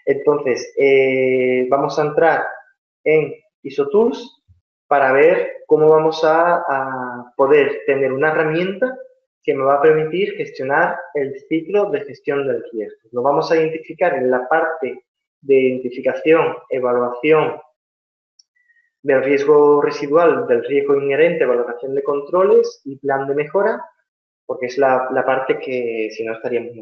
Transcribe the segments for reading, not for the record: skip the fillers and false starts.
Entonces, vamos a entrar en ISO Tools para ver cómo vamos a poder tener una herramienta que me va a permitir gestionar el ciclo de gestión del riesgo. Lo vamos a identificar en la parte de identificación, evaluación del riesgo residual, del riesgo inherente, valoración de controles y plan de mejora, porque es la parte que si no estaríamos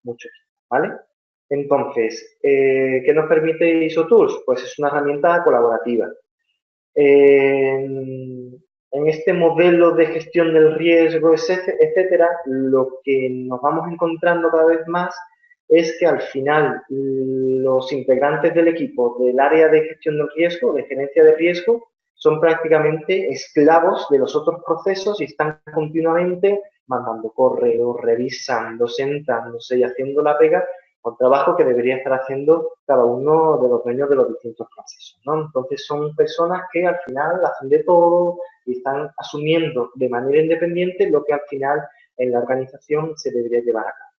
mucho, ¿vale? Entonces, ¿qué nos permite ISO Tools? Pues es una herramienta colaborativa. En este modelo de gestión del riesgo, etcétera, lo que nos vamos encontrando cada vez más es que al final los integrantes del equipo del área de gestión del riesgo, de gerencia de riesgo, son prácticamente esclavos de los otros procesos y están continuamente mandando correos, revisando, sentándose y haciendo la pega con trabajo que debería estar haciendo cada uno de los dueños de los distintos procesos, ¿no? Entonces son personas que al final hacen de todo y están asumiendo de manera independiente lo que al final en la organización se debería llevar a cabo.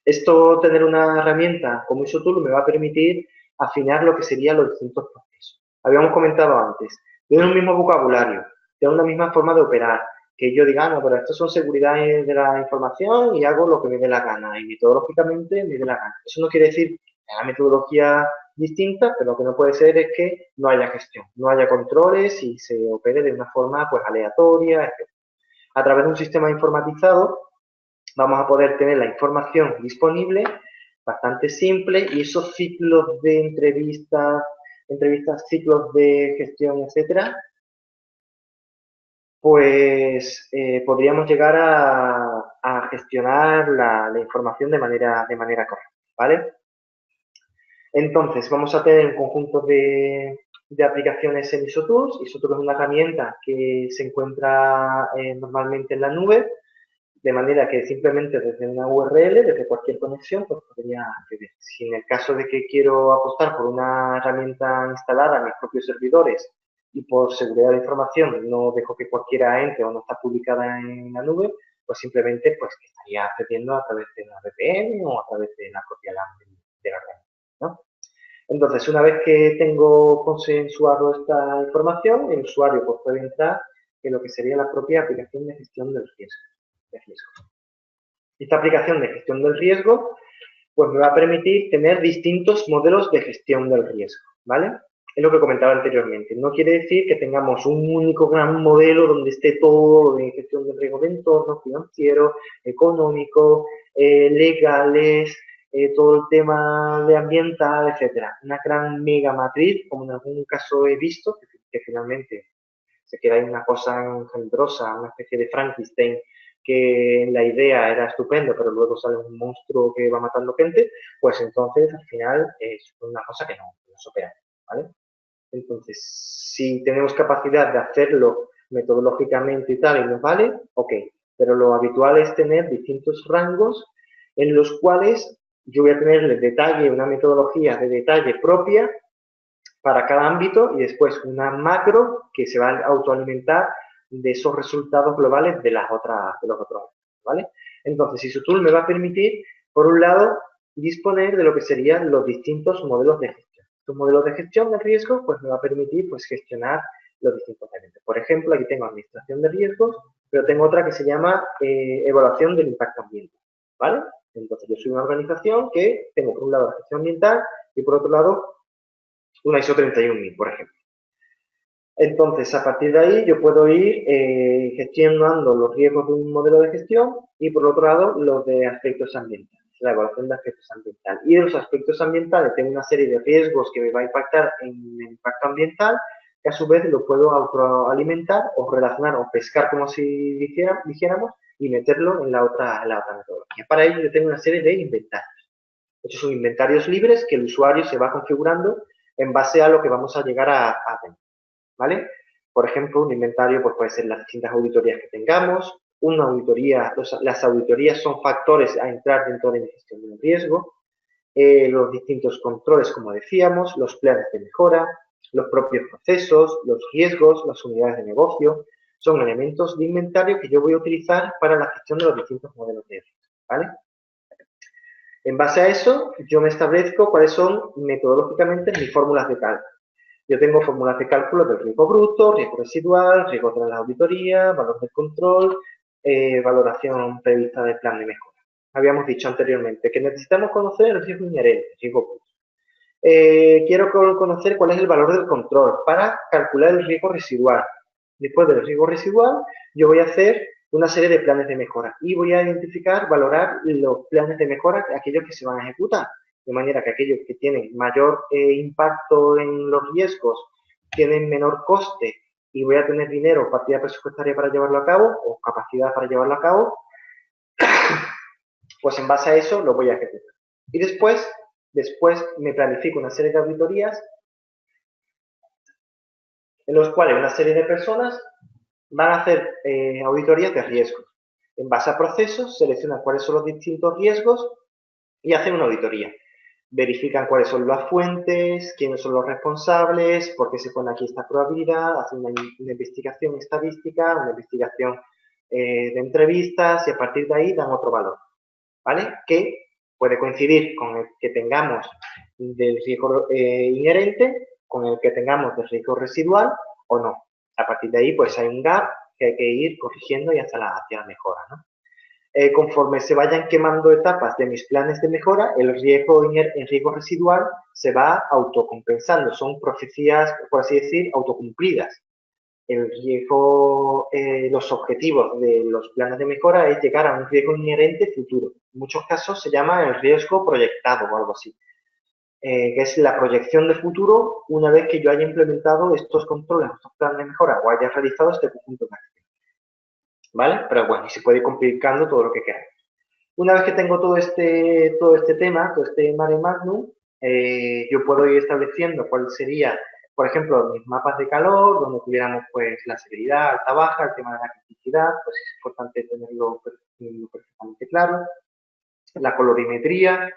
Esto, tener una herramienta como ISO Tool, me va a permitir afinar lo que serían los distintos procesos. Habíamos comentado antes, tienen un mismo vocabulario, tienen una misma forma de operar, que yo diga, no, pero esto son seguridades de la información y hago lo que me dé la gana, y metodológicamente me dé la gana. Eso no quiere decir que haya metodología distinta, pero lo que no puede ser es que no haya gestión, no haya controles y se opere de una forma pues aleatoria, etc. A través de un sistema informatizado vamos a poder tener la información disponible, bastante simple, y esos ciclos de entrevistas, ciclos de gestión, etcétera, pues podríamos llegar a gestionar la información de manera correcta, ¿vale? Entonces, vamos a tener un conjunto de aplicaciones en ISO Tools. ISO Tools es una herramienta que se encuentra normalmente en la nube, de manera que simplemente desde una URL, desde cualquier conexión, pues podría acceder. Si en el caso de que quiero apostar por una herramienta instalada en mis propios servidores y por seguridad de información no dejo que cualquiera entre o no está publicada en la nube, pues simplemente pues estaría accediendo a través de una VPN o a través de la propia LAN de la herramienta, ¿no? Entonces, una vez que tengo consensuado esta información, el usuario pues, puede entrar en lo que sería la propia aplicación de gestión del riesgo. Esta aplicación de gestión del riesgo pues me va a permitir tener distintos modelos de gestión del riesgo, ¿vale? Es lo que comentaba anteriormente. No quiere decir que tengamos un único gran modelo donde esté todo de gestión del riesgo de entorno, financiero, económico, legales, todo el tema de ambiental, etcétera. Una gran mega matriz, como en algún caso he visto, que finalmente se queda ahí una cosa engendrosa, una especie de Frankenstein, que la idea era estupenda, pero luego sale un monstruo que va matando gente, pues entonces al final es una cosa que no supera, ¿vale? Entonces, si tenemos capacidad de hacerlo metodológicamente y tal, y nos vale, ok, pero lo habitual es tener distintos rangos en los cuales yo voy a tener el detalle, una metodología de detalle propia para cada ámbito y después una macro que se va a autoalimentar de esos resultados globales de los otros, ¿vale? Entonces, ISOTOOL me va a permitir, por un lado, disponer de lo que serían los distintos modelos de gestión. Estos modelos de gestión de riesgo, pues me va a permitir, pues, gestionar los distintos elementos. Por ejemplo, aquí tengo administración de riesgos, pero tengo otra que se llama evaluación del impacto ambiental, ¿vale? Entonces, yo soy una organización que tengo, por un lado, la gestión ambiental y, por otro lado, una ISO 31000, por ejemplo. Entonces, a partir de ahí, yo puedo ir gestionando los riesgos de un modelo de gestión y, por otro lado, los de aspectos ambientales, la evaluación de aspectos ambientales. Y de los aspectos ambientales tengo una serie de riesgos que me va a impactar en el impacto ambiental, que a su vez lo puedo autoalimentar o relacionar o pescar, como si dijéramos, y meterlo en la otra metodología. Para ello, yo tengo una serie de inventarios. Estos son inventarios libres que el usuario se va configurando en base a lo que vamos a llegar a tener, ¿vale? Por ejemplo, un inventario pues, puede ser las distintas auditorías que tengamos, una auditoría, las auditorías son factores a entrar dentro de la gestión del riesgo, los distintos controles, como decíamos, los planes de mejora, los propios procesos, los riesgos, las unidades de negocio, son elementos de inventario que yo voy a utilizar para la gestión de los distintos modelos de riesgo, ¿vale? En base a eso, yo me establezco cuáles son metodológicamente mis fórmulas de cálculo. Yo tengo fórmulas de cálculo del riesgo bruto, riesgo residual, riesgo tras la auditoría, valor de control, valoración prevista del plan de mejora. Habíamos dicho anteriormente que necesitamos conocer el riesgo inherente, el riesgo bruto. Quiero conocer cuál es el valor del control para calcular el riesgo residual. Después del riesgo residual, yo voy a hacer una serie de planes de mejora y voy a identificar, valorar los planes de mejora, aquellos que se van a ejecutar, de manera que aquellos que tienen mayor impacto en los riesgos, tienen menor coste y voy a tener dinero, partida presupuestaria para llevarlo a cabo o capacidad para llevarlo a cabo, pues en base a eso lo voy a ejecutar. Y después me planifico una serie de auditorías en los cuales una serie de personas van a hacer auditorías de riesgos. En base a procesos, seleccionan cuáles son los distintos riesgos y hacen una auditoría. Verifican cuáles son las fuentes, quiénes son los responsables, por qué se pone aquí esta probabilidad, hacen una investigación estadística, una investigación de entrevistas y a partir de ahí dan otro valor, ¿vale? Que puede coincidir con el que tengamos del riesgo inherente, con el que tengamos del riesgo residual o no. A partir de ahí, pues hay un gap que hay que ir corrigiendo y hacia la mejora, ¿no? Conforme se vayan quemando etapas de mis planes de mejora, el riesgo residual se va autocompensando. Son profecías, por así decir, autocumplidas. El riesgo, los objetivos de los planes de mejora es llegar a un riesgo inherente futuro. En muchos casos se llama el riesgo proyectado o algo así, que es la proyección de futuro una vez que yo haya implementado estos controles, estos planes de mejora o haya realizado este conjunto de acciones. ¿Vale? Pero bueno, y se puede ir complicando todo lo que queramos. Una vez que tengo todo este tema, todo este mare magnum, yo puedo ir estableciendo cuál sería, por ejemplo, mis mapas de calor, donde tuviéramos pues la severidad, alta, baja, el tema de la criticidad, pues es importante tenerlo perfectamente claro. La colorimetría,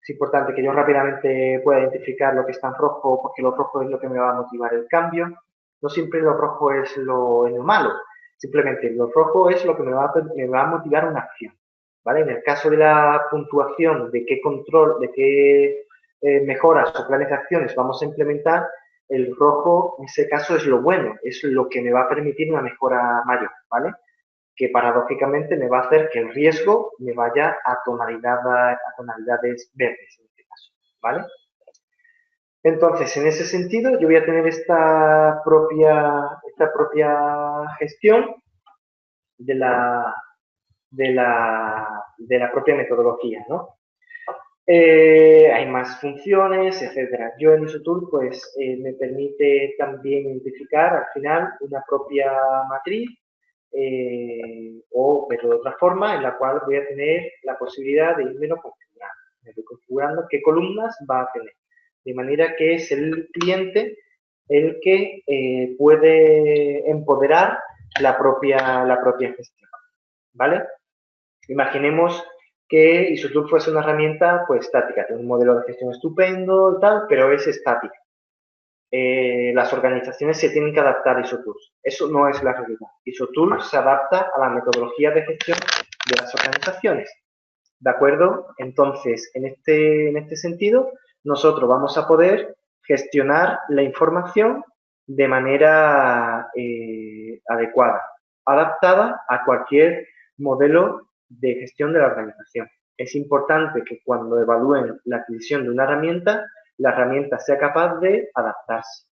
es importante que yo rápidamente pueda identificar lo que está en rojo, porque lo rojo es lo que me va a motivar el cambio. No siempre lo rojo es lo malo, simplemente lo rojo es lo que me va a motivar una acción. ¿Vale? En el caso de la puntuación de qué control, de qué mejoras o planes de acciones vamos a implementar, el rojo en ese caso es lo bueno, es lo que me va a permitir una mejora mayor, ¿vale? Que paradójicamente me va a hacer que el riesgo me vaya a tonalidades verdes en este caso, ¿vale? Entonces, en ese sentido, yo voy a tener esta propia gestión de la propia metodología, ¿no? Hay más funciones, etcétera. Yo en ISOTOOL, pues, me permite también identificar al final una propia matriz o, pero de otra forma, en la cual voy a tener la posibilidad de irme configurando. Me voy configurando qué columnas va a tener. De manera que es el cliente el que puede empoderar la propia gestión. ¿Vale? Imaginemos que ISOTOOL fuese una herramienta pues estática, tiene un modelo de gestión estupendo y tal, pero es estática. Las organizaciones se tienen que adaptar a ISOTOOL. Eso no es la realidad. ISOTOOL se adapta a la metodología de gestión de las organizaciones. ¿De acuerdo? Entonces, en este sentido, nosotros vamos a poder gestionar la información de manera adecuada, adaptada a cualquier modelo de gestión de la organización. Es importante que cuando evalúen la adquisición de una herramienta, la herramienta sea capaz de adaptarse.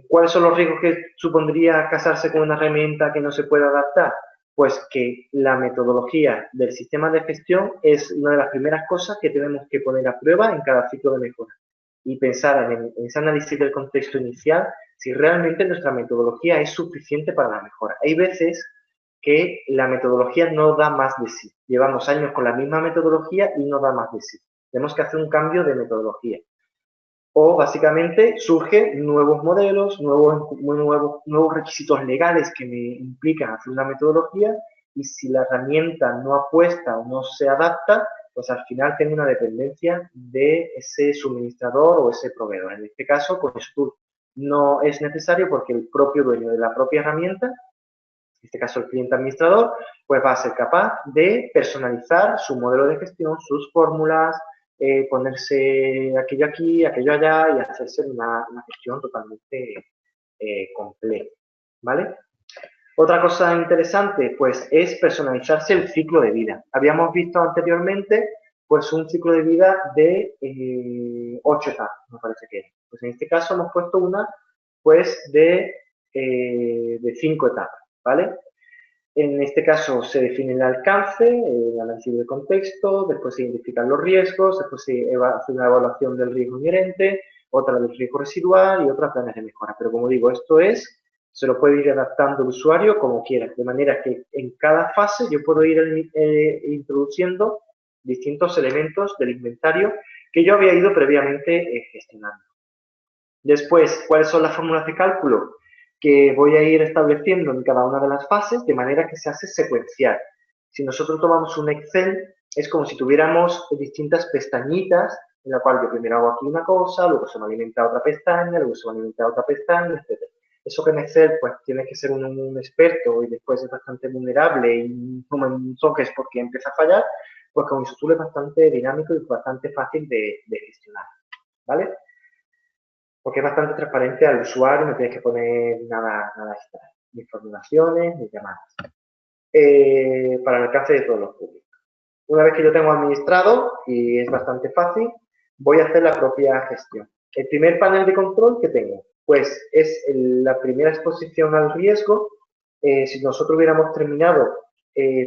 ¿Cuáles son los riesgos que supondría casarse con una herramienta que no se pueda adaptar? Pues que la metodología del sistema de gestión es una de las primeras cosas que tenemos que poner a prueba en cada ciclo de mejora y pensar en ese análisis del contexto inicial si realmente nuestra metodología es suficiente para la mejora. Hay veces que la metodología no da más de sí. Llevamos años con la misma metodología y no da más de sí. Tenemos que hacer un cambio de metodología. O básicamente surgen nuevos modelos, nuevos requisitos legales que me implican hacer una metodología y si la herramienta no apuesta o no se adapta, pues al final tengo una dependencia de ese suministrador o ese proveedor. En este caso, pues no es necesario porque el propio dueño de la propia herramienta este caso el cliente administrador, pues va a ser capaz de personalizar su modelo de gestión, sus fórmulas, ponerse aquello aquí, aquello allá y hacerse una gestión totalmente completa, ¿vale? Otra cosa interesante, pues, es personalizarse el ciclo de vida. Habíamos visto anteriormente, pues, un ciclo de vida de 8 etapas, me parece que era. Pues en este caso hemos puesto una, pues, de 5 etapas, ¿vale? En este caso se define el alcance, el análisis del contexto, después se identifican los riesgos, después se hace una evaluación del riesgo inherente, otra del riesgo residual y otra planes de mejora. Pero como digo, se lo puede ir adaptando el usuario como quiera, de manera que en cada fase yo puedo ir introduciendo distintos elementos del inventario que yo había ido previamente gestionando. Después, ¿cuáles son las fórmulas de cálculo que voy a ir estableciendo en cada una de las fases de manera que se hace secuencial? Si nosotros tomamos un Excel, es como si tuviéramos distintas pestañitas en la cual yo primero hago aquí una cosa, luego se me alimenta otra pestaña, luego se me alimenta otra pestaña, etc. Eso que en Excel, pues tienes que ser un experto y después es bastante vulnerable y no me toques porque empieza a fallar, pues con ISOTOOL es bastante dinámico y bastante fácil de gestionar, ¿vale? Porque es bastante transparente al usuario, no tienes que poner nada extra, ni formulaciones, ni llamadas, para el alcance de todos los públicos. Una vez que yo tengo administrado, y es bastante fácil, voy a hacer la propia gestión. El primer panel de control que tengo, pues es la primera exposición al riesgo. Si nosotros hubiéramos terminado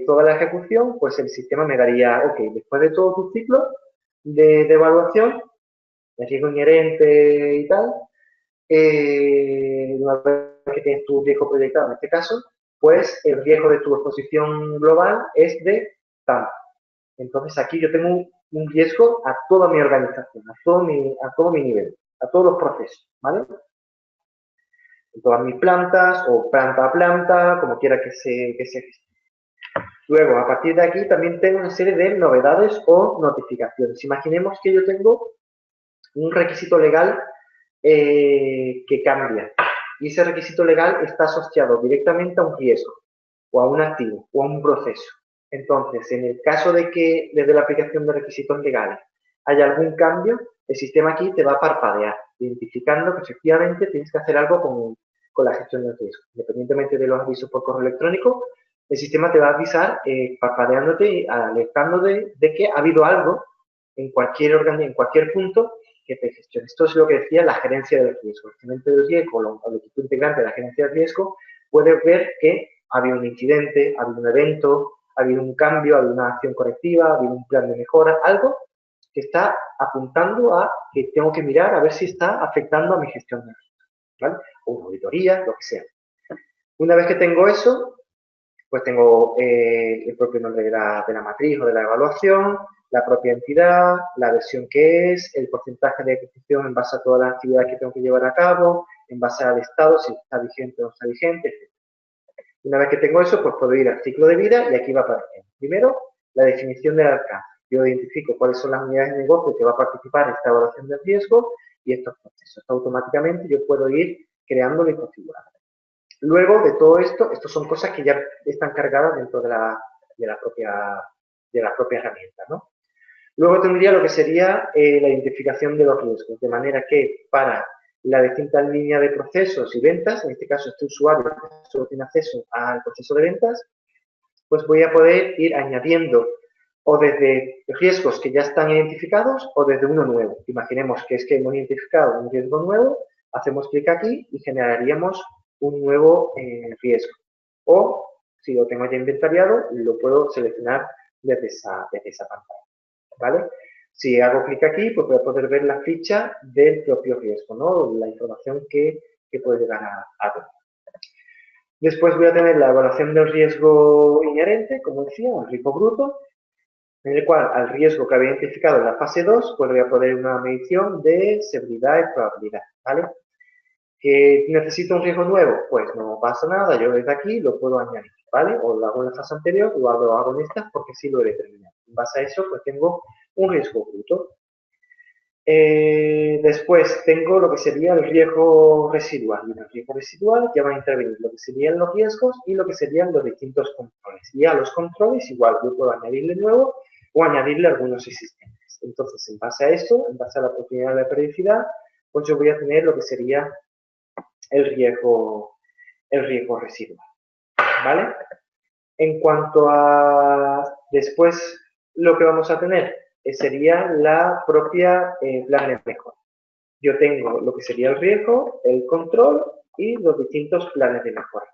toda la ejecución, pues el sistema me daría, ok, después de todo tu ciclo de evaluación, de riesgo inherente y tal, una vez que tienes tu riesgo proyectado en este caso, pues el riesgo de tu exposición global es de tanto. Entonces aquí yo tengo un riesgo a toda mi organización, a todo mi nivel, a todos los procesos, ¿vale? En todas mis plantas o planta a planta, como quiera que se gestione. Luego, a partir de aquí también tengo una serie de novedades o notificaciones. Imaginemos que yo tengo un requisito legal que cambia. Y ese requisito legal está asociado directamente a un riesgo, o a un activo, o a un proceso. Entonces, en el caso de que desde la aplicación de requisitos legales haya algún cambio, el sistema aquí te va a parpadear, identificando que efectivamente tienes que hacer algo con la gestión del riesgo. Independientemente de los avisos por correo electrónico, el sistema te va a avisar parpadeándote y alertándote de que ha habido algo en cualquier punto que te gestione. Esto es lo que decía la gerencia del riesgo. El gerente del riesgo o el equipo integrante de la gerencia del riesgo puede ver que ha habido un incidente, ha habido un evento, ha habido un cambio, ha habido una acción correctiva, ha habido un plan de mejora, algo que está apuntando a que tengo que mirar a ver si está afectando a mi gestión de riesgo, ¿vale? O una auditoría, lo que sea. Una vez que tengo eso, pues tengo el propio nombre de la matriz o de la evaluación, la propia entidad, la versión que es, el porcentaje de ejecución en base a todas las actividades que tengo que llevar a cabo, en base al estado, si está vigente o no está vigente, etc. Una vez que tengo eso, pues puedo ir al ciclo de vida y aquí va a aparecer. Primero, la definición del alcance. Yo identifico cuáles son las unidades de negocio que va a participar en esta evaluación de riesgo y estos procesos. Esto automáticamente yo puedo ir creando y configurando. Luego de todo esto, estas son cosas que ya están cargadas dentro de la propia herramienta, ¿no? Luego tendría lo que sería la identificación de los riesgos, de manera que para las distintas líneas de procesos y ventas, en este caso este usuario solo tiene acceso al proceso de ventas, pues voy a poder ir añadiendo o desde riesgos que ya están identificados o desde uno nuevo. Imaginemos que es que hemos identificado un riesgo nuevo, hacemos clic aquí y generaríamos un nuevo riesgo. O, si lo tengo ya inventariado, lo puedo seleccionar desde esa pantalla, ¿vale? Si hago clic aquí, pues voy a poder ver la ficha del propio riesgo, ¿no? La información que puede llegar a tener. Después voy a tener la evaluación del riesgo inherente, como decía, el riesgo bruto, en el cual al riesgo que había identificado en la fase 2, pues voy a poner una medición de severidad y probabilidad, ¿vale? ¿Que necesito un riesgo nuevo? Pues no pasa nada, yo desde aquí lo puedo añadir, ¿vale? O lo hago en la fase anterior o lo hago en esta porque sí lo he determinado. En base a eso, pues tengo un riesgo bruto. Después tengo lo que sería el riesgo residual. Y en el riesgo residual ya van a intervenir lo que serían los riesgos y lo que serían los distintos controles. Y a los controles igual yo puedo añadirle nuevo o añadirle algunos existentes. Entonces, en base a esto, en base a la oportunidad de la periodicidad, pues yo voy a tener lo que sería el riesgo residual. ¿Vale? En cuanto a después lo que vamos a tener, sería la propia plan de mejora. Yo tengo lo que sería el riesgo, el control y los distintos planes de mejora.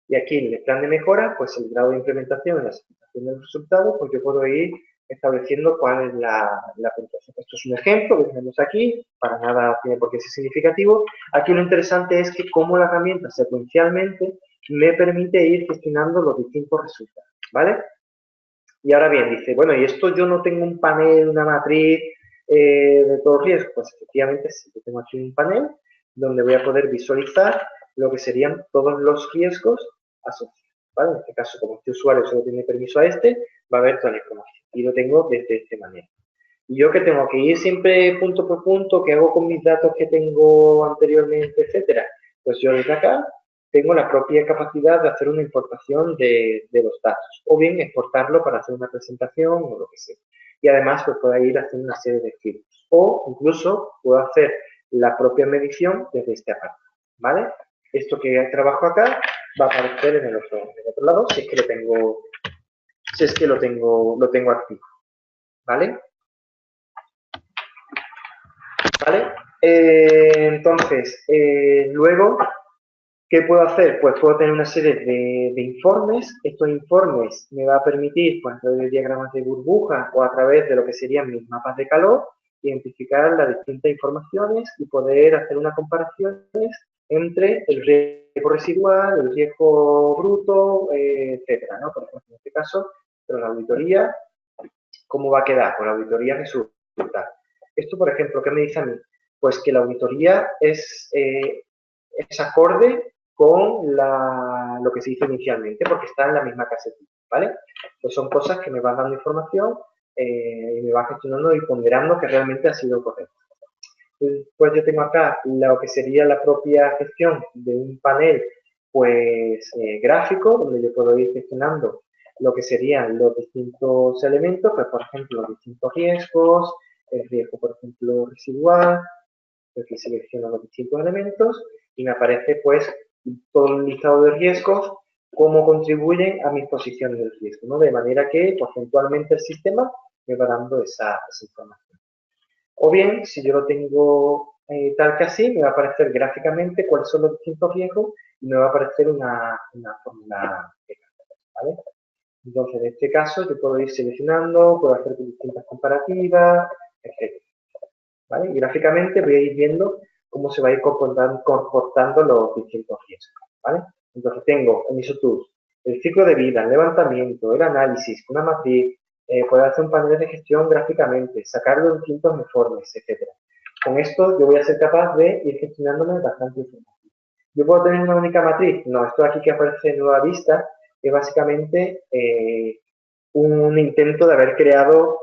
Y aquí en el plan de mejora, pues el grado de implementación y la aceptación del resultado, pues yo puedo ir estableciendo cuál es la puntuación. Esto es un ejemplo que tenemos aquí, para nada tiene por qué ser significativo. Aquí lo interesante es que como la herramienta secuencialmente me permite ir gestionando los distintos resultados, ¿vale? Y ahora bien, dice, bueno, y esto yo no tengo un panel, una matriz de todos los riesgos. Pues efectivamente sí, yo tengo aquí un panel donde voy a poder visualizar lo que serían todos los riesgos asociados. ¿Vale? En este caso, como este usuario solo tiene permiso a este, va a ver toda la información. Y lo tengo desde esta manera. Y yo que tengo que ir siempre punto por punto, ¿qué hago con mis datos que tengo anteriormente, etcétera? Pues yo desde acá tengo la propia capacidad de hacer una importación de los datos, o bien exportarlo para hacer una presentación o lo que sea. Y además, pues puedo ir haciendo una serie de filtros. O incluso puedo hacer la propia medición desde este apartado, ¿vale? Esto que trabajo acá va a aparecer en el otro lado, si es que lo tengo activo, ¿vale? ¿Vale? Entonces, luego, ¿qué puedo hacer? Pues puedo tener una serie de informes. Estos informes me va a permitir, pues a través de diagramas de burbuja o a través de lo que serían mis mapas de calor, identificar las distintas informaciones y poder hacer unas comparaciones entre el riesgo residual, el riesgo bruto, etcétera, ¿no? Por ejemplo, en este caso, pero la auditoría, ¿cómo va a quedar? Pues la auditoría resulta. Esto, por ejemplo, ¿qué me dice a mí? Pues que la auditoría es acorde con lo que se hizo inicialmente, porque está en la misma casetilla, ¿vale? Pues son cosas que me van dando información y me va gestionando y ponderando que realmente ha sido correcto. Pues yo tengo acá lo que sería la propia gestión de un panel pues gráfico, donde yo puedo ir gestionando lo que serían los distintos elementos, pues por ejemplo los distintos riesgos, el riesgo por ejemplo residual, aquí selecciono los distintos elementos y me aparece pues todo el listado de riesgos, cómo contribuyen a mi exposición del riesgo, ¿no? De manera que porcentualmente el sistema me va dando esa información. O bien, si yo lo tengo tal que así, me va a aparecer gráficamente cuáles son los distintos riesgos y me va a aparecer una fórmula, ¿vale? Entonces, en este caso, yo puedo ir seleccionando, puedo hacer distintas comparativas, etc. ¿Vale? Y gráficamente voy a ir viendo cómo se va a ir comportando los distintos riesgos, ¿vale? Entonces tengo en ISO el ciclo de vida, el levantamiento, el análisis, una matriz, poder hacer un panel de gestión gráficamente, sacarlo en distintos informes, etc. Con esto yo voy a ser capaz de ir gestionándome bastante información. ¿Yo puedo tener una única matriz? No, esto aquí que aparece en nueva vista es básicamente un intento de haber creado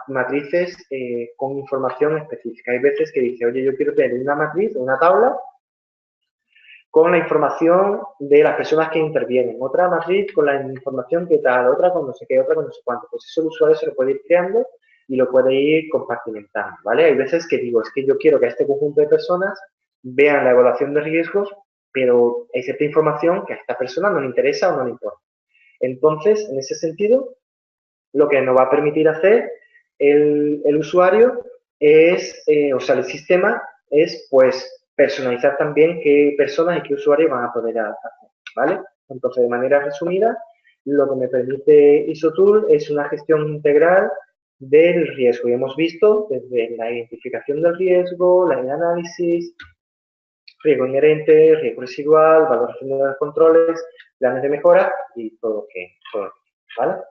matrices con información específica. Hay veces que dice, oye, yo quiero tener una matriz, una tabla, con la información de las personas que intervienen, otra matriz con la información que tal, otra con no sé qué, otra con no sé cuánto. Pues eso el usuario se lo puede ir creando y lo puede ir compartimentando, ¿vale? Hay veces que digo, es que yo quiero que este conjunto de personas vean la evaluación de riesgos, pero hay cierta información que a esta persona no le interesa o no le importa. Entonces, en ese sentido, lo que nos va a permitir hacer el usuario es, o sea, el sistema es, pues, personalizar también qué personas y qué usuarios van a poder hacer, ¿vale? Entonces, de manera resumida, lo que me permite ISOTOOL es una gestión integral del riesgo. Y hemos visto desde la identificación del riesgo, el análisis, riesgo inherente, riesgo residual, valoración de los controles, planes de mejora y todo lo que, ¿vale?